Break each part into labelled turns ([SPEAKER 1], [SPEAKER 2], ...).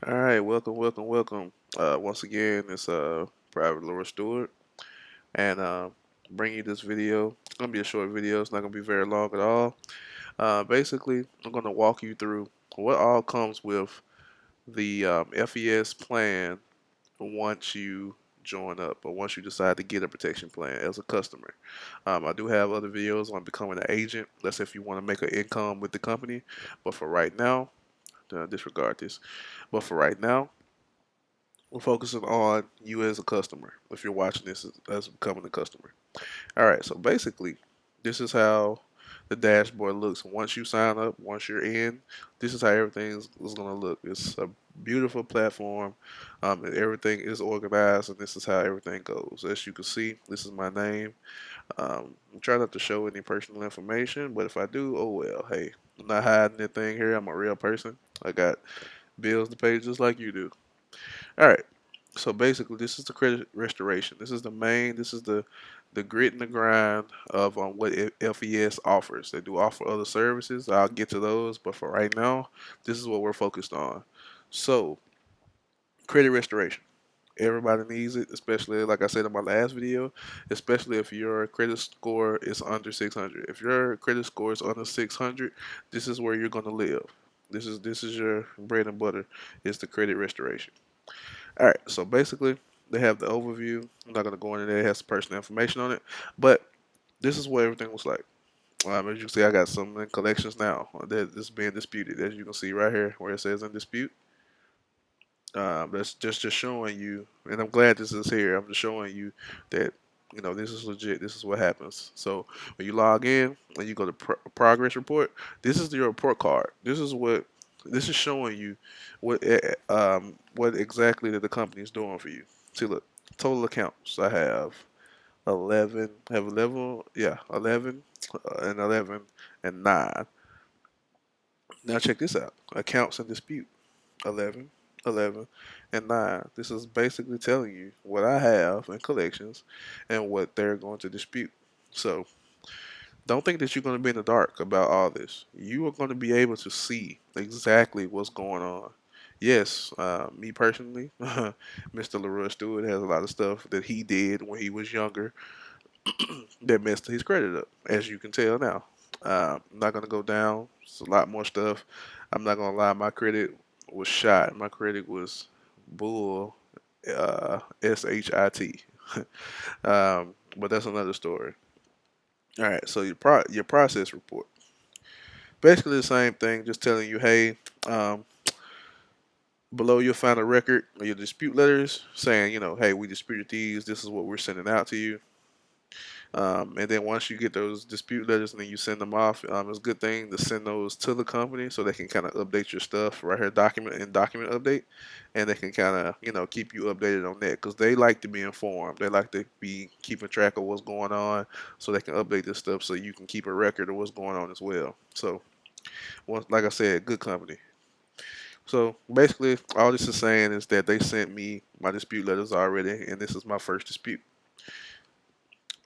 [SPEAKER 1] All right, welcome. Once again, it's Private Laura Stewart, and bring you this video. It's gonna be a short video. It's not gonna be very long at all. Basically, I'm gonna walk you through what all comes with the FES plan once you join up or once you decide to get a protection plan as a customer. I do have other videos on becoming an agent. That's if you want to make an income with the company. But for right now, disregard this. But for right now, we're focusing on you as a customer. If you're watching this as becoming a customer. All right. So basically, this is how the dashboard looks once you sign up. Once you're in, this is how everything is going to look. It's a beautiful platform. And everything is organized, and this is how everything goes. As you can see, this is my name. I'm trying not to show any personal information, but if I do, oh well. Hey, I'm not hiding anything here. I'm a real person. I got bills to pay just like you do. All right. So basically, this is the credit restoration. This is the main. This is the grit and the grind of what FES offers. They do offer other services. I'll get to those, but for right now, this is what we're focused on. So credit restoration. Everybody needs it, especially like I said in my last video, especially if your credit score is under 600. If your credit score is under 600, this is where you're gonna live. This is your bread and butter. Is the credit restoration. All right, so basically, they have the overview. I'm not going to go into there. It has personal information on it. But this is what everything looks like. As you can see, I got some in collections now that is being disputed. As you can see right here where it says in dispute. That's just showing you, and I'm glad this is here. I'm just showing you that this is legit. This is what happens. So when you log in and you go to progress report, this is your report card. This is showing you what exactly that the company is doing for you. See, look, total accounts. I have 11. Have 11. Yeah, 11 and 11 and 9. Now check this out. Accounts in dispute. 11, 11, and 9. This is basically telling you what I have in collections and what they're going to dispute. So don't think that you're going to be in the dark about all this. You are going to be able to see exactly what's going on. Yes, me personally, Mr. Leroy Stewart has a lot of stuff that he did when he was younger that messed his credit up, as you can tell now. I'm not going to go down. It's a lot more stuff. I'm not going to lie. My credit was shot. My credit was bull, shit. But that's another story. All right. So your process report, basically the same thing, just telling you, hey, um, below you'll find a record of your dispute letters saying, hey, we disputed these. This is what we're sending out to you. And then once you get those dispute letters and then you send them off, it's a good thing to send those to the company so they can kind of update your stuff right here, document update, and they can kind of keep you updated on that because they like to be informed. They like to be keeping track of what's going on so they can update this stuff so you can keep a record of what's going on as well. So, like I said, good company. So basically, all this is saying is that they sent me my dispute letters already, and this is my first dispute.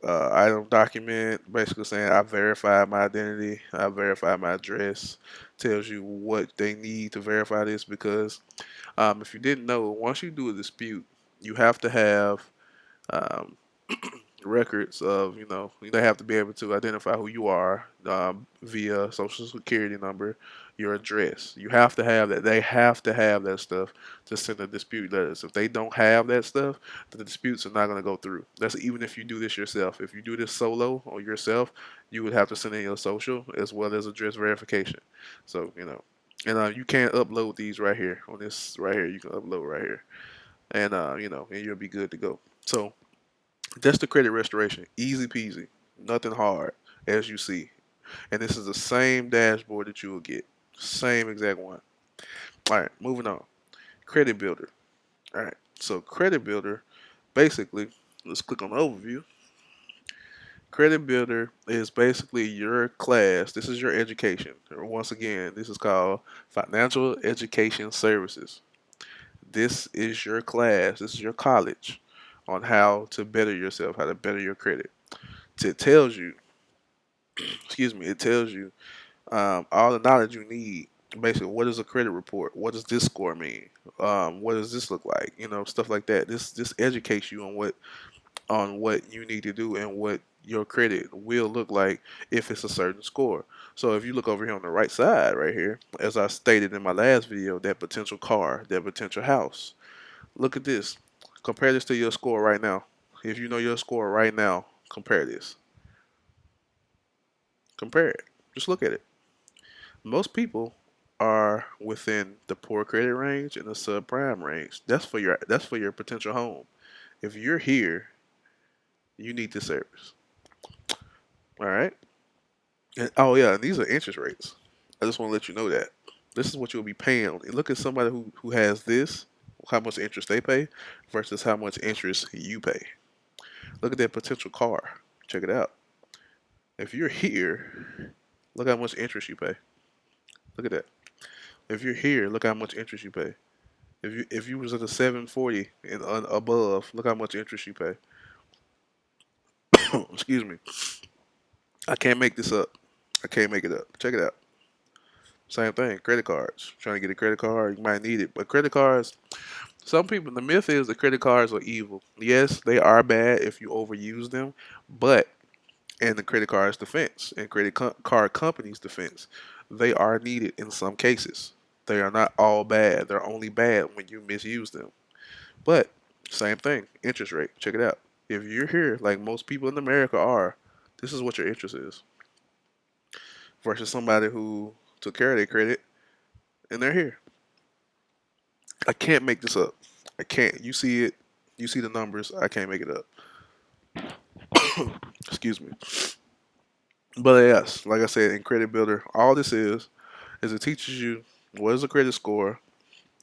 [SPEAKER 1] Item document basically saying I verified my identity, I verified my address. Tells you what they need to verify this because if you didn't know, once you do a dispute, you have to have um, records of they have to be able to identify who you are via social security number, your address. You have to have that. They have to have that stuff to send a dispute letters. If they don't have that stuff, the disputes are not going to go through. That's even if you do this yourself. If you do this solo or yourself, you would have to send in your social as well as address verification. So and you can't upload these right here on this right here. You can upload right here, and and you'll be good to go. So that's the credit restoration. Easy peasy. Nothing hard, as you see. And this is the same dashboard that you will get. Same exact one. All right, moving on. Credit builder. All right. So credit builder, basically, let's click on the overview. Credit builder is basically your class. This is your education. Once again, this is called financial education services. This is your class. This is your college on how to better yourself, how to better your credit. It tells you, excuse me, it tells you all the knowledge you need Basically, what is a credit report? What does this score mean? What does this look like? Stuff like that. This educates you on what you need to do and what your credit will look like if it's a certain score. So if you look over here on the right side right here, as I stated in my last video, that potential car, that potential house. Look at this. Compare this to your score right now. If you know your score right now, compare this. Compare it. Just look at it. Most people are within the poor credit range and the subprime range. That's for your potential home. If you're here, you need this service. All right. And, oh yeah, and these are interest rates. I just want to let you know that this is what you'll be paying. Look at somebody who has this, how much interest they pay versus how much interest you pay. Look at that potential car. Check it out. If you're here, look how much interest you pay. Look at that. If you're here, look how much interest you pay. If you was at a 740 and above, look how much interest you pay. Excuse me. I can't make this up. I can't make it up. Check it out. Same thing. Credit cards. Trying to get a credit card, you might need it. But credit cards, some people, the myth is that credit cards are evil. Yes, they are bad if you overuse them. But in the credit card's defense, and card companies' defense, they are needed in some cases. They are not all bad. They're only bad when you misuse them. But same thing, interest rate. Check it out. If you're here, like most people in America are, this is what your interest is. Versus somebody who took care of their credit and they're here. I can't make this up. I can't. You see it. You see the numbers. I can't make it up. Excuse me. But yes, like I said, in Credit Builder, all this is it teaches you what is a credit score,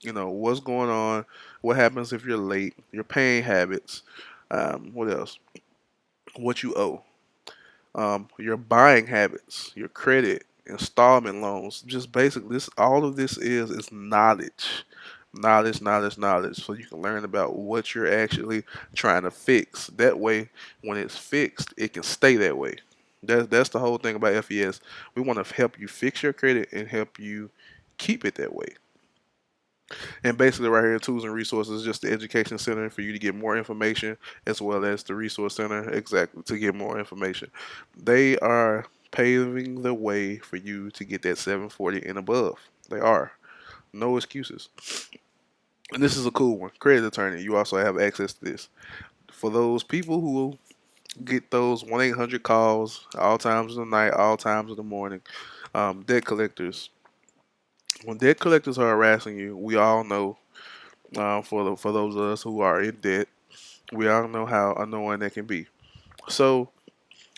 [SPEAKER 1] what's going on, what happens if you're late, your paying habits, what else, what you owe, your buying habits, your credit, installment loans. Just basic. This all of this is knowledge, knowledge, so you can learn about what you're actually trying to fix. That way, when it's fixed, it can stay that way. That's the whole thing about FES. We want to help you fix your credit and help you keep it that way. And basically, right here, tools and resources is just the education center for you to get more information, as well as the resource center, exactly, to get more information. They are paving the way for you to get that 740 and above. They are. No excuses. And this is a cool one. Credit attorney, you also have access to this. For those people who get those 1-800 calls all times of the night, all times of the morning, debt collectors. When debt collectors are harassing you, we all know, for those of us who are in debt, we all know how annoying that can be. So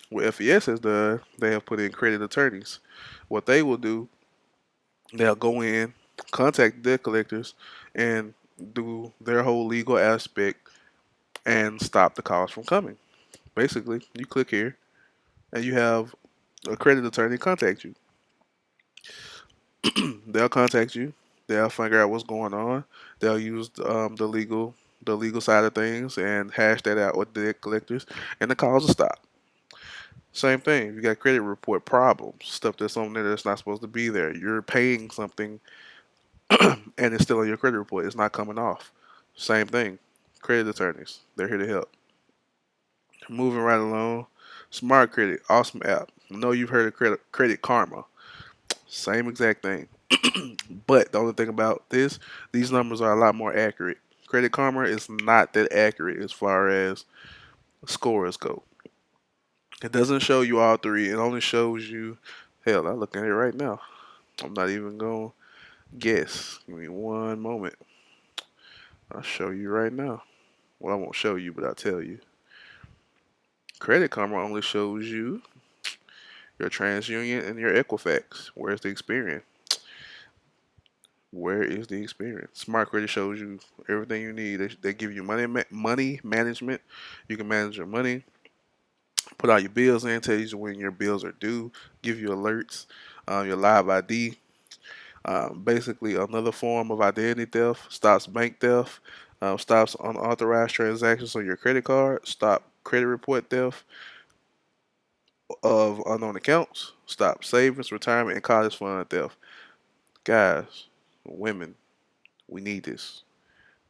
[SPEAKER 1] what FES has done, they have put in credit attorneys. What they will do, they'll go in, contact debt collectors, and do their whole legal aspect and stop the calls from coming. Basically, you click here and you have a credit attorney contact you. They'll contact you. They'll figure out what's going on. They'll use the legal side of things and hash that out with the debt collectors, and the calls will stop. Same thing. If you got credit report problems, stuff that's on there that's not supposed to be there. You're paying something and it's still on your credit report. It's not coming off. Same thing. Credit attorneys, they're here to help. Moving right along. Smart Credit, awesome app. I know you've heard of Credit Karma. Same exact thing. But the only thing about these numbers are a lot more accurate. Credit Karma is not that accurate as far as scores go. It doesn't show you all three. It only shows you. Hell, I'm looking at it right now. I'm not even going to guess. Give me one moment. I'll show you right now. Well, I won't show you, but I'll tell you. Credit Karma only shows you your TransUnion and your Equifax. Where's the Experian? Where is the Experian? Smart Credit shows you everything you need. They give you money management. You can manage your money, put all your bills in, tell you when your bills are due, give you alerts, your live ID. Basically, another form of identity theft, stops bank theft, stops unauthorized transactions on your credit card, stop credit report theft of unknown accounts, stop savings, retirement, and college fund theft. Guys, women, we need this.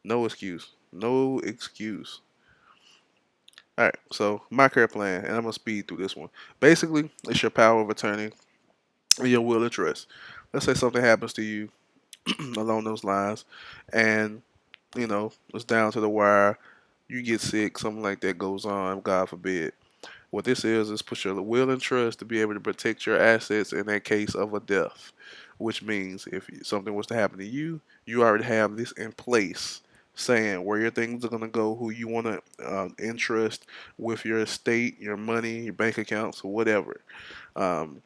[SPEAKER 1] No excuse. No excuse. All right, so my care plan, and I'm gonna speed through this one. Basically, it's your power of attorney and your will of trust. Let's say something happens to you along those lines, and it's down to the wire. You get sick, something like that goes on. God forbid. What this is put your will and trust to be able to protect your assets in that case of a death, which means if something was to happen to you, you already have this in place, saying where your things are going to go, who you want to entrust with your estate, your money, your bank accounts, or whatever. Um,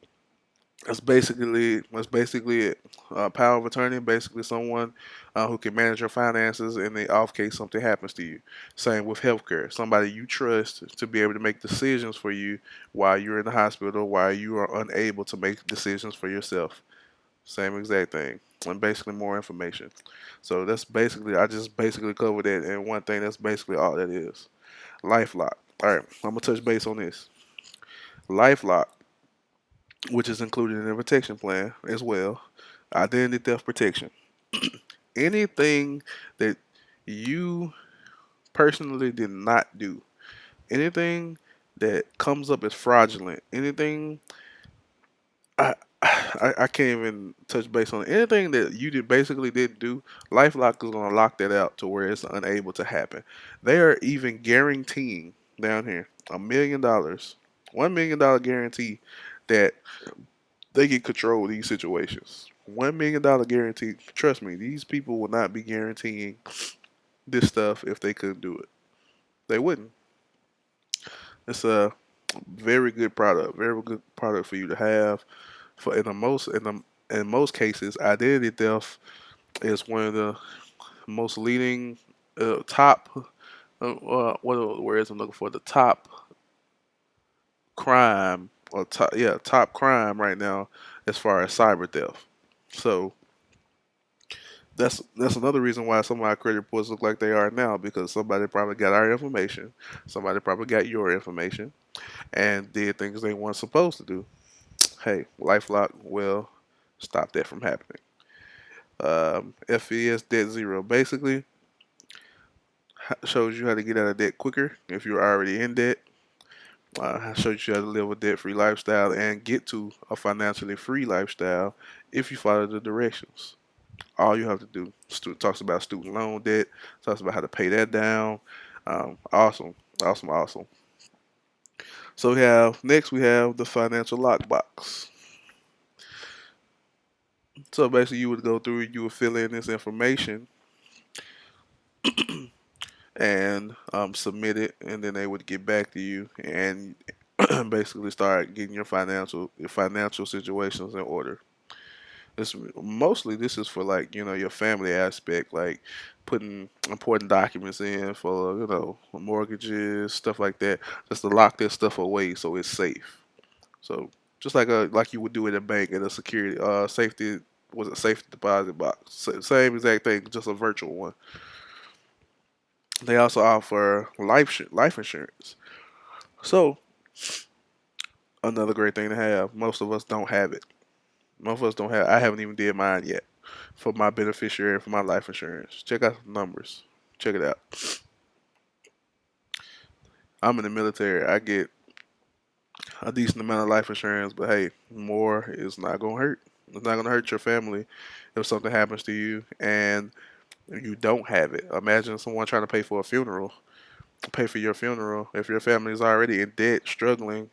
[SPEAKER 1] that's basically it. Power of attorney, basically someone who can manage your finances in the off case something happens to you. Same with healthcare, somebody you trust to be able to make decisions for you while you're in the hospital, while you are unable to make decisions for yourself. Same exact thing, and basically more information. So that's basically I just basically covered that in one thing. That's basically all that is. LifeLock. All right, I'm gonna touch base on this. LifeLock, which is included in the protection plan as well. Identity theft protection. Anything that you personally did not do, anything that comes up as fraudulent, anything I, I can't even touch base on anything that you did basically didn't do. LifeLock is gonna lock that out to where it's unable to happen. They are even guaranteeing down here $1 million, $1 million guarantee that they can control these situations. $1 million guarantee. Trust me, these people will not be guaranteeing this stuff if they couldn't do it. They wouldn't. It's a very good product. Very good product for you to have. For in most cases, identity theft is one of the most leading top. What are the words I'm looking for? The top crime or top crime right now as far as cyber theft. So that's another reason why some of our credit reports look like they are now because somebody probably got our information, somebody probably got your information, and did things they weren't supposed to do. Hey, LifeLock will stop that from happening. FES Debt Zero basically shows you how to get out of debt quicker if you're already in debt. Shows you how to live a debt-free lifestyle and get to a financially free lifestyle if you follow the directions. All you have to do. Talks about student loan debt. Talks about how to pay that down. Awesome, awesome, awesome. So we have the financial lockbox. So basically, you would go through, you would fill in this information and submit it, and then they would get back to you and basically start getting your financial situations in order. This is for like your family aspect, like putting important documents in for mortgages, stuff like that, just to lock this stuff away so it's safe. So just like you would do at a bank at a security safety was it safety deposit box, same exact thing, just a virtual one. They also offer life insurance. So another great thing to have. Most of us don't have it. Most of us don't have. I haven't even did mine yet for my beneficiary for my life insurance. Check out the numbers. Check it out. I'm in the military. I get a decent amount of life insurance, but hey, more is not gonna hurt. It's not gonna hurt your family if something happens to you and you don't have it. Imagine someone trying to pay for your funeral. If your family is already in debt, struggling,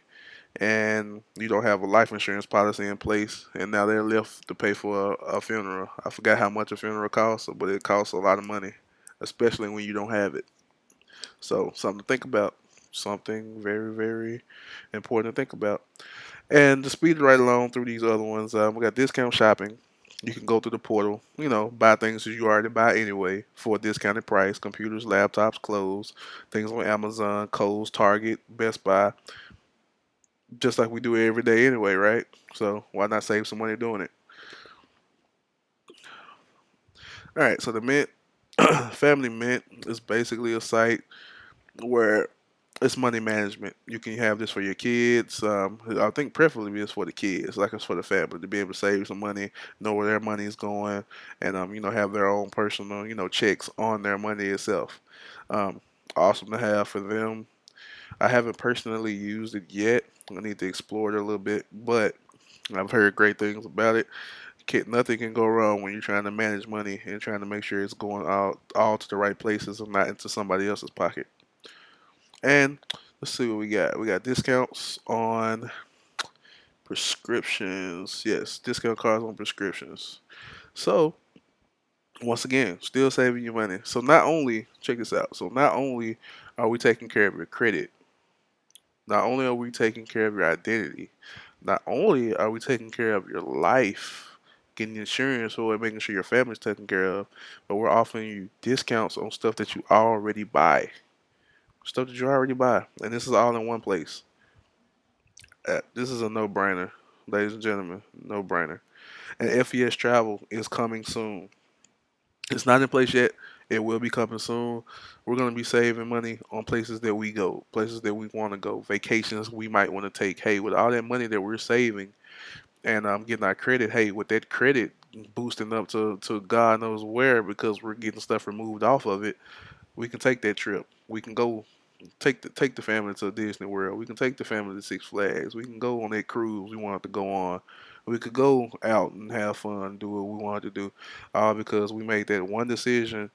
[SPEAKER 1] and you don't have a life insurance policy in place, and now they're left to pay for a funeral. I forgot how much a funeral costs, but it costs a lot of money, especially when you don't have it. So something to think about. Something very, very important to think about. And to speed it right along through these other ones, we got discount shopping. You can go through the portal, buy things that you already buy anyway for a discounted price. Computers, laptops, clothes, things on Amazon, Kohl's, Target, Best Buy, just like we do every day anyway, right? So why not save some money doing it? All right, so the Mint Family Mint is basically a site where it's money management. You can have this for your kids. I think preferably it's for the kids, like it's for the family to be able to save some money, know where their money is going, and have their own personal, checks on their money itself. Um, Awesome to have for them. I haven't personally used it yet. I need to explore it a little bit, but I've heard great things about it. Nothing can go wrong when you're trying to manage money and trying to make sure it's going all to the right places and not into somebody else's pocket. And let's see what we got. We got discounts on prescriptions. Yes, discount cards on prescriptions. So once again, still saving you money. So not only check this out. So not only are we taking care of your credit, not only are we taking care of your identity, not only are we taking care of your life, getting insurance or making sure your family's taken care of, but we're offering you discounts on stuff that you already buy. Stuff that you already buy. And this is all in one place. This is a no-brainer, ladies and gentlemen. No-brainer. And FES Travel is coming soon. It's not in place yet. It will be coming soon. We're going to be saving money on places that we go, places that we want to go, vacations we might want to take. Hey, with all that money that we're saving and getting our credit, hey, with that credit boosting up to God knows where because we're getting stuff removed off of it, we can take that trip. We can go take the family to Disney World. We can take the family to Six Flags. We can go on that cruise we wanted to go on. We could go out and have fun, do what we wanted to do, all because we made that one decision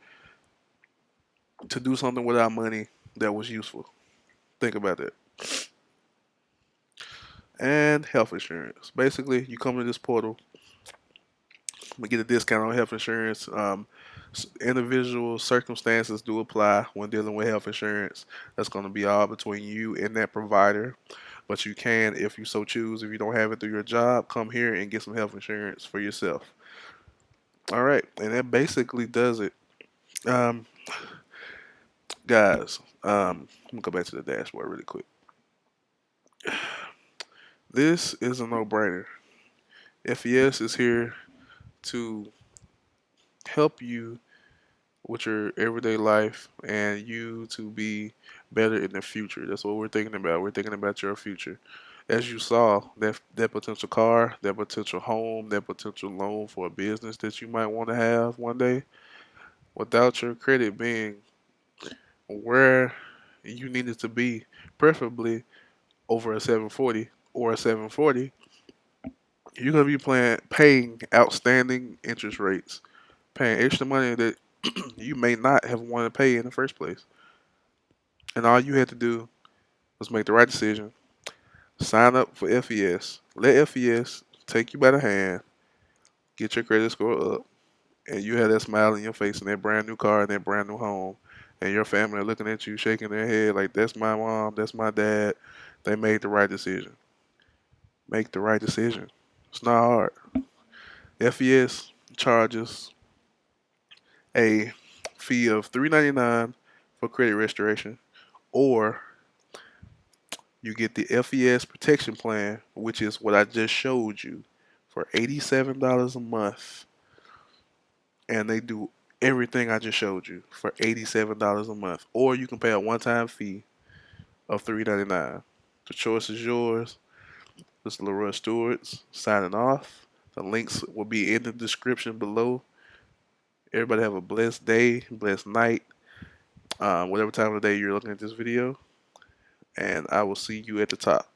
[SPEAKER 1] to do something with our money that was useful. Think about that. And health insurance. Basically, you come to this portal, we get a discount on health insurance. Individual circumstances do apply when dealing with health insurance. That's going to be all between you and that provider. But you can, if you so choose, if you don't have it through your job, come here and get some health insurance for yourself. All right, and that basically does it. Um, Guys, let me go back to the dashboard really quick. This is a no-brainer. FES is here to help you with your everyday life and you to be better in the future. That's what we're thinking about. We're thinking about your future. As you saw, that potential car, that potential home, that potential loan for a business that you might want to have one day, without your credit being where you need it to be, preferably over a 740 or a 740, you're gonna be paying outstanding interest rates, paying extra money that you may not have wanted to pay in the first place. And all you had to do was make the right decision, sign up for FES, let FES take you by the hand, get your credit score up, and you had that smile on your face in that brand new car and that brand new home, and your family are looking at you, shaking their head like, that's my mom, that's my dad. They made the right decision. Make the right decision. It's not hard. FES charges a fee of $3.99 for credit restoration, or you get the FES protection plan, which is what I just showed you, for $87 a month. And they do everything I just showed you for $87 a month. Or you can pay a one-time fee of $3.99. The choice is yours. This is Leroy Stewart's signing off. The links will be in the description below. Everybody have a blessed day, blessed night, whatever time of the day you're looking at this video. And I will see you at the top.